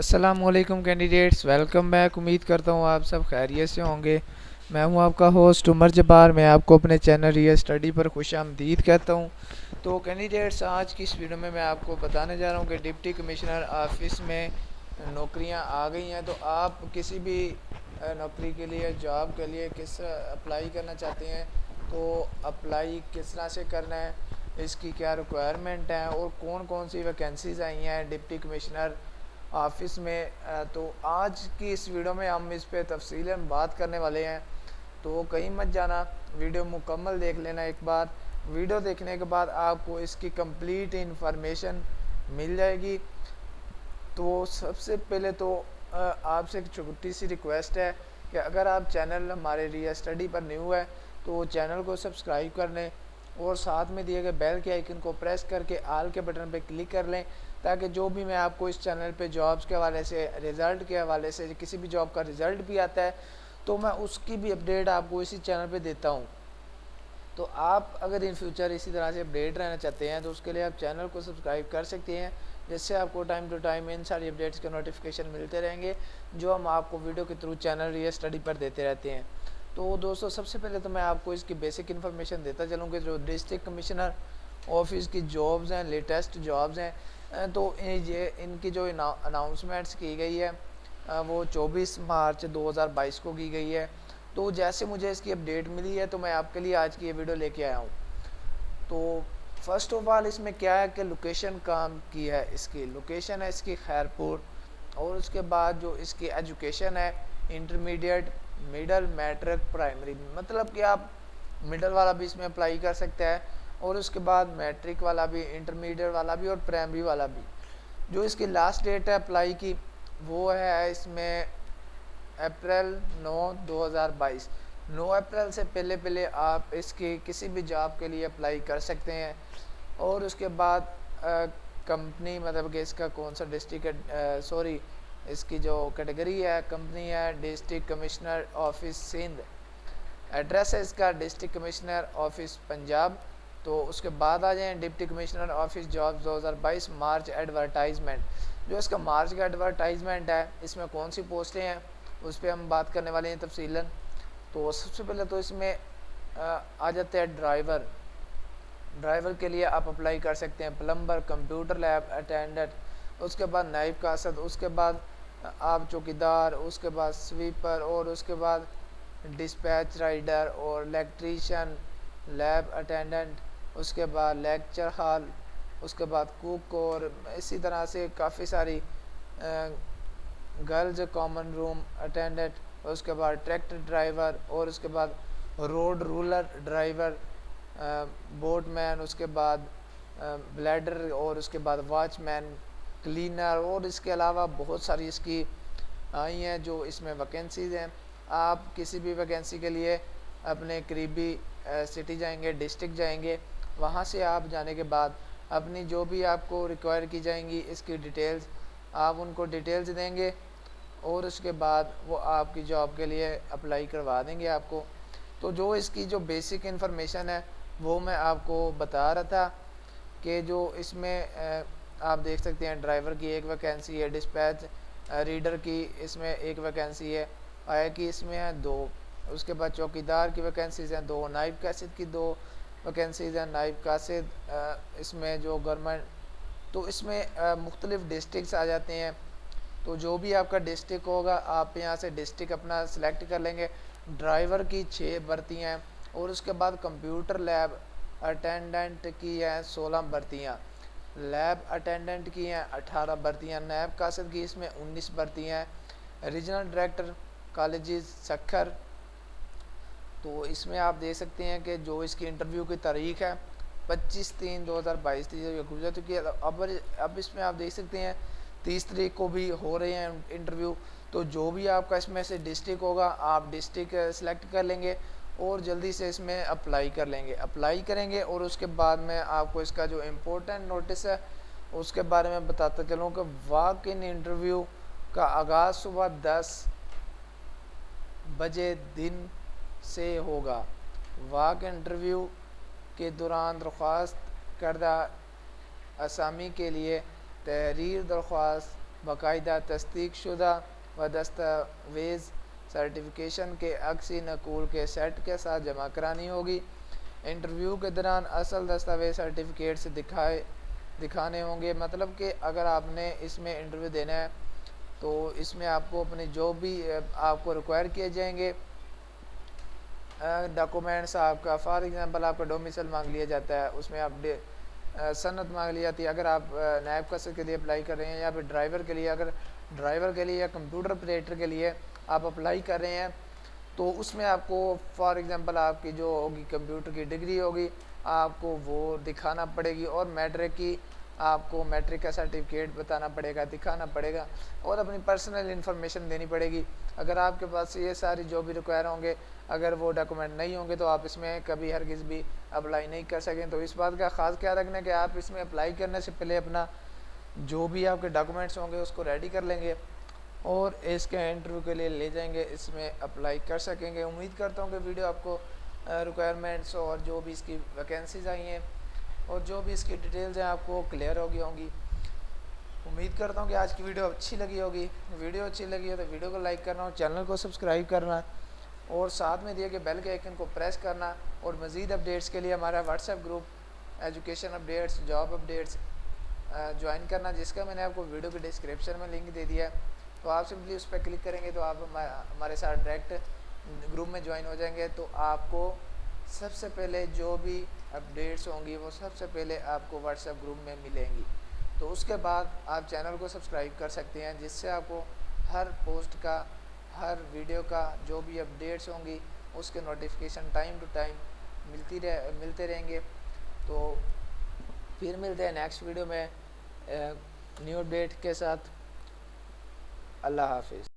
अस्सलामुअलैकुम candidates, welcome back. उम्मीद करता हूँ आप सब खैरियत से होंगे। मैं हूँ आपका होस्ट उमर जब्बार। मैं आपको अपने चैनल रियल स्टडी पर खुशामदीद कहता हूँ। तो कैंडिडेट्स, आज की इस वीडियो में मैं आपको बताने जा रहा हूँ कि डिप्टी कमिश्नर ऑफिस में नौकरियाँ आ गई हैं। तो आप किसी भी नौकरी के लिए, जॉब के लिए किस अप्लाई करना चाहते हैं, तो अप्लाई किस तरह से करना है, इसकी क्या रिक्वायरमेंट है और कौन कौन सी वैकेंसीज़ आई हैं डिप्टी कमिश्नर ऑफिस में। तो आज की इस वीडियो में हम इस पे तफसीलन बात करने वाले हैं। तो कहीं मत जाना, वीडियो मुकम्मल देख लेना। एक बार वीडियो देखने के बाद आपको इसकी कंप्लीट इंफॉर्मेशन मिल जाएगी। तो सबसे पहले तो आपसे एक छोटी सी रिक्वेस्ट है कि अगर आप चैनल हमारे रिया स्टडी पर न्यू है तो चैनल को सब्सक्राइब कर लें और साथ में दिए गए बेल के आइकन को प्रेस करके आल के बटन पर क्लिक कर लें, ताकि जो भी मैं आपको इस चैनल पे जॉब्स के हवाले से, रिज़ल्ट के हवाले से, किसी भी जॉब का रिज़ल्ट भी आता है तो मैं उसकी भी अपडेट आपको इसी चैनल पे देता हूँ। तो आप अगर इन फ्यूचर इसी तरह से अपडेट रहना चाहते हैं तो उसके लिए आप चैनल को सब्सक्राइब कर सकते हैं, जिससे आपको टाइम टू टाइम इन सारी अपडेट्स के नोटिफिकेशन मिलते रहेंगे जो हम आपको वीडियो के थ्रू चैनल रियल स्टडी पर देते रहते हैं। तो दोस्तों, सबसे पहले तो मैं आपको इसकी बेसिक इन्फॉर्मेशन देता चलूँगा। जो डिस्ट्रिक्ट कमिश्नर ऑफिस की जॉब्स हैं, लेटेस्ट जॉब्स हैं, तो ये इनकी जो अनाउंसमेंट्स की गई है वो 24 मार्च 2022 को की गई है। तो जैसे मुझे इसकी अपडेट मिली है तो मैं आपके लिए आज की ये वीडियो लेके आया हूँ। तो फर्स्ट ऑफ ऑल इसमें क्या है कि लोकेशन काम की है, इसकी लोकेशन है इसकी खैरपुर। और उसके बाद जो इसकी एजुकेशन है, इंटरमीडिएट, मिडल, मैट्रिक, प्राइमरी। मतलब कि आप मिडल वाला भी इसमें अप्लाई कर सकते हैं और उसके बाद मैट्रिक वाला भी, इंटरमीडिएट वाला भी और प्राइमरी वाला भी। जो इसकी लास्ट डेट है अप्लाई की वो है इसमें अप्रैल 9 2022। 9 अप्रैल से पहले पहले आप इसकी किसी भी जॉब के लिए अप्लाई कर सकते हैं। और उसके बाद कंपनी, मतलब कि इसका कौन सा डिस्ट्रिक्ट है, सॉरी, इसकी जो कैटेगरी है, कंपनी है district commissioner office Sindh. Address है इसका डिस्ट्रिक्ट कमिश्नर ऑफिस पंजाब। तो उसके बाद आ जाएं डिप्टी कमिश्नर ऑफिस जॉब्स 2022 मार्च एडवर्टाइजमेंट। जो इसका मार्च का एडवर्टाइजमेंट है, इसमें कौन सी पोस्टें हैं उस पर हम बात करने वाले हैं तफसीलन। तो सबसे पहले तो इसमें आ जाते हैं ड्राइवर। ड्राइवर के लिए आप अप्लाई कर सकते हैं प्लम्बर, कंप्यूटर लैब अटेंडेंट, उसके बाद नाइब कासद, उसके बाद आप चौकीदार, उसके बाद स्वीपर, और उसके बाद डिस्पैच राइडर और इलेक्ट्रीशियन, लैब अटेंडेंट, उसके बाद लेक्चर हॉल, उसके बाद कुक, और इसी तरह से काफ़ी सारी गर्ल्स कॉमन रूम अटेंडेंट, उसके बाद ट्रैक्टर ड्राइवर, और उसके बाद रोड रूलर ड्राइवर, बोटमैन, उसके बाद ब्लैडर, और उसके बाद वॉचमैन, क्लीनर, और इसके अलावा बहुत सारी इसकी आई हैं जो इसमें वैकेंसीज़ हैं। आप किसी भी वैकेंसी के लिए अपने करीबी सिटी जाएंगे, डिस्ट्रिक्ट जाएंगे, वहाँ से आप जाने के बाद अपनी जो भी आपको रिक्वायर की जाएंगी इसकी डिटेल्स, आप उनको डिटेल्स देंगे और उसके बाद वो आपकी जॉब के लिए अप्लाई करवा देंगे आपको। तो जो इसकी जो बेसिक इन्फॉर्मेशन है वो मैं आपको बता रहा था कि जो इसमें आप देख सकते हैं ड्राइवर की एक वैकेंसी है, डिस्पैच रीडर की इसमें एक वैकेंसी है, आया की इसमें है 2, उसके बाद चौकीदार की वैकेंसीज़ हैं 2, नाइब कासिद की 2 वैकेंसीज़ हैं, नाइब कासिद इसमें जो गवर्नमेंट। तो इसमें मुख्तलिफ़ डिस्ट्रिक्ट आ जाते हैं। तो जो भी आपका डिस्ट्रिक्ट होगा आप यहाँ से डिस्ट्रिक्ट अपना सेलेक्ट कर लेंगे। ड्राइवर की 6 भर्तियाँ हैं और उसके बाद कंप्यूटर लैब अटेंडेंट की हैं 16 भर्तियाँ, लैब अटेंडेंट की हैं 18 भर्तियाँ, नैब कासिद की इसमें 19 भर्तियाँ हैं, रीजनल डायरेक्टर कॉलेजेस सखर। तो इसमें आप देख सकते हैं कि जो इसकी इंटरव्यू की तारीख है 25/3/2022 थी गुजर चुकी है। अब इसमें आप देख सकते हैं 30 तारीख को भी हो रहे हैं इंटरव्यू। तो जो भी आपका इसमें से डिस्ट्रिक्ट होगा आप डिस्ट्रिक्ट सेलेक्ट कर लेंगे और जल्दी से इसमें अप्लाई कर लेंगे, अप्लाई करेंगे। और उसके बाद में आपको इसका जो इम्पोर्टेंट नोटिस है उसके बारे में बताता चलूँ कि वॉक इन इंटरव्यू का आगाज़ सुबह 10 बजे दिन से होगा। वॉक इंटरव्यू के दौरान दरख्वास्त करदा असामी के लिए तहरीर दरख्वास्त बाकायदा तस्दीक शुदा व दस्तावेज़ सर्टिफिकेशन के अक्सी नकूल के सेट के साथ जमा करानी होगी। इंटरव्यू के दौरान असल दस्तावेज़ सर्टिफिकेट्स दिखाने होंगे। मतलब कि अगर आपने इसमें इंटरव्यू देना है तो इसमें आपको अपने जो भी आपको रिक्वायर किए जाएंगे डॉक्यूमेंट्स, आपका फॉर एग्जांपल आपका डोमिसाइल मांग लिया जाता है, उसमें आप सनद मांग ली जाती है। अगर आप नायब कसर के लिए अप्लाई कर रहे हैं या फिर ड्राइवर के लिए, अगर ड्राइवर के लिए या कंप्यूटर ऑपरेटर के लिए आप अप्लाई कर रहे हैं तो उसमें आपको फॉर एग्जांपल आपकी जो होगी कंप्यूटर की डिग्री होगी आपको वो दिखाना पड़ेगी, और मैट्रिक की आपको मैट्रिक का सर्टिफिकेट बताना पड़ेगा, दिखाना पड़ेगा, और अपनी पर्सनल इन्फॉर्मेशन देनी पड़ेगी। अगर आपके पास ये सारी जो भी रिक्वायर होंगे अगर वो डॉक्यूमेंट नहीं होंगे तो आप इसमें कभी हरगिज़ भी अप्लाई नहीं कर सकें। तो इस बात का ख़ास ख्याल रखना कि आप इसमें अप्लाई करने से पहले अपना जो भी आपके डॉक्यूमेंट्स होंगे उसको रेडी कर लेंगे और इसके इंटरव्यू के लिए ले जाएंगे, इसमें अप्लाई कर सकेंगे। उम्मीद करता हूँ कि वीडियो आपको रिक्वायरमेंट्स और जो भी इसकी वैकेंसीज आई हैं और जो भी इसकी डिटेल्स हैं आपको क्लियर हो गई होंगी। उम्मीद करता हूँ कि आज की वीडियो अच्छी लगी होगी। वीडियो अच्छी लगी हो तो वीडियो को लाइक करना और चैनल को सब्सक्राइब करना और साथ में दिए गए बेल के आइकन को प्रेस करना। और मज़ीद अपडेट्स के लिए हमारा WhatsApp group education updates, job updates join करना, जिसका मैंने आपको वीडियो के डिस्क्रिप्शन में लिंक दे दिया है। तो आप सिंपली उस पर क्लिक करेंगे तो आप हमारे साथ डायरेक्ट ग्रुप में ज्वाइन हो जाएंगे। तो आपको सबसे पहले जो भी अपडेट्स होंगी वो सबसे पहले आपको व्हाट्सएप ग्रुप में मिलेंगी। तो उसके बाद आप चैनल को सब्सक्राइब कर सकते हैं, जिससे आपको हर पोस्ट का, हर वीडियो का जो भी अपडेट्स होंगी उसके नोटिफिकेशन टाइम टू टाइम मिलते रहेंगे। तो फिर मिलते हैं नेक्स्ट वीडियो में न्यू अपडेट के साथ। अल्लाह हाफिज़।